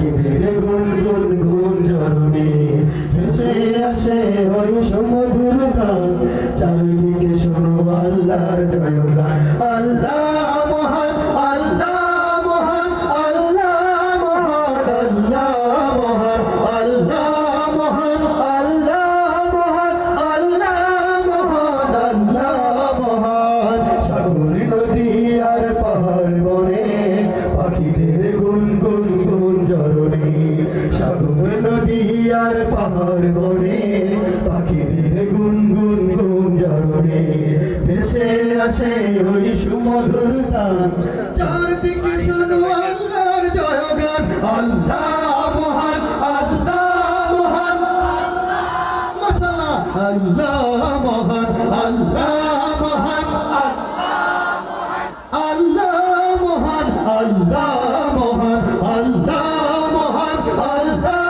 পাখিদের গুনগুন গুঞ্জরণে ভেসে আসে ওই সমুদ্র গান, চারিদিকে শোনো আল্লাহর জয়গান। আল্লাহ মহান, আল্লাহ মহান, আল্লাহ মহান, আল্লাহ মহান, আল্লাহ মহান, আল্লাহ মহান, আল্লাহ মহান, আল্লাহ মহান। সাগর নদী আর পাহাড় বনে পাখিদের গুনগুন গুঞ্জরণে, সাগর নদী আর পাহাড় বনে পাখিদের গুনগুন গুঞ্জরণে ভেসে আসে ওই সুমধুর তান, চারদিকে শোনো আল্লাহর জয়গান। আল্লাহ মহান, আল্লাহ মহান, মাশাআল্লাহ, আল্লাহ মহান, আল্লাহ মহান, আল্লাহ মহান, আল্লাহ মহান, আল্লাহ মহান, আল্লাহ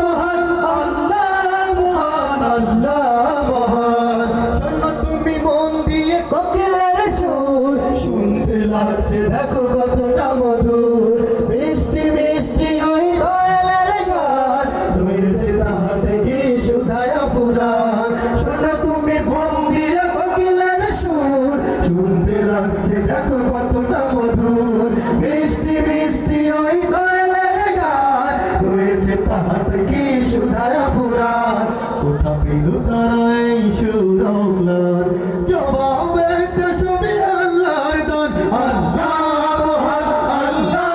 মহান, আল্লাহ মহান, আল্লাহ মহান। শোনো তুমি মন দিয়ে কোকিলের সুর, শুনতে লাগছে দেখো কতটা মধুর, মিষ্টি মিষ্টি ওই দয়ালের গান, ধরেছে তাহা থেকে সুধায়া ফুরান। শোনো তুমি মন দিয়ে কোকিলের সুর, শুনতে লাগছে দেখো কতটা মধুর, মিষ্টি মিষ্টি ওই দয়ালের গান, রয়েছে তাহা থেকে সুধায়া ফুরান। কোথা পেল তারা এই সুরম্লান, জবাব একটা ছবি আল্লাহর দান। আল্লাহ মহান, আল্লাহ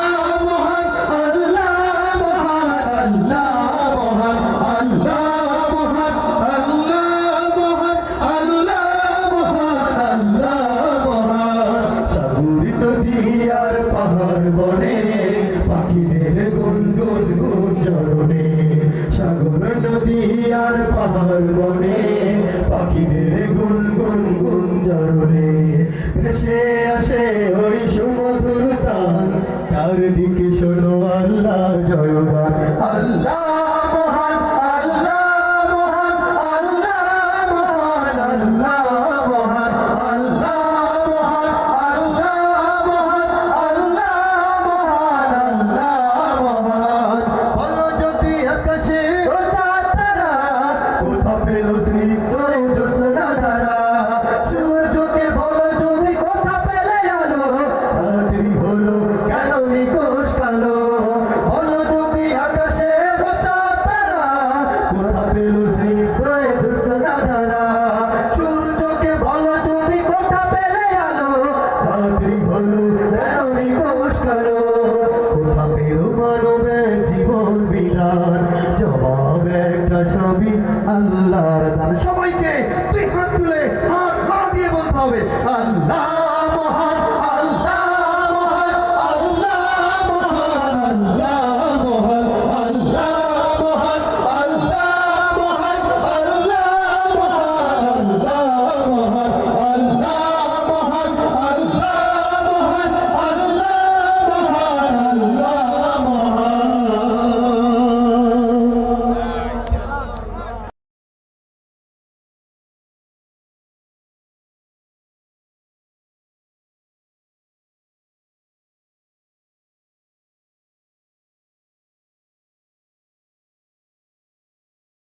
মহান, আল্লাহ মহান, আল্লাহ মহান, আল্লাহ মহান, আল্লাহ মহান, আল্লাহ মহান, আল্লাহ মহান। সাগর নদী আর পাহাড় বনে পাখিদের গুনগুন গুঞ্জরণে, সাগর নদী আর পাহাড় বনে পাখিদের গুনগুন গুঞ্জরণে ভেসে আসে ওই সুমধুর তান, চারদিকে শোনো আল্লাহর জয়গান। আল্লাহ মহান, আল্লাহ মহান, আল্লাহ মহান, আল্লাহ মহান, আল্লাহ মহান, আল্লাহ মহান, আল্লাহ মহান, আল্লাহ মহান। বলো যদি আকাশে চাঁদ তারা, কোথা পেল স্নিগ্ধ জ্যোৎস্না ধারা, সূর্যকে বলো তুমি কোথা পেলে আলো, রাত্রি হলো কেন নিকোষ কালো। বলো তুমি আকাশে চাঁদ তারা, কোথা পেল স্নিগ্ধ জ্যোৎস্না ধারা, সূর্যকে বলো তুমি কোথা পেলে আলো, রাত্রি হলো কেন নিকোষ কালো। কোথা পেল মানবের জীবন বিধান, জবাব একটা সবই আল্লাহর দান। সবাইকে দুই হাত তুলে হাত দিয়ে বলতে হবে আল্লাহ।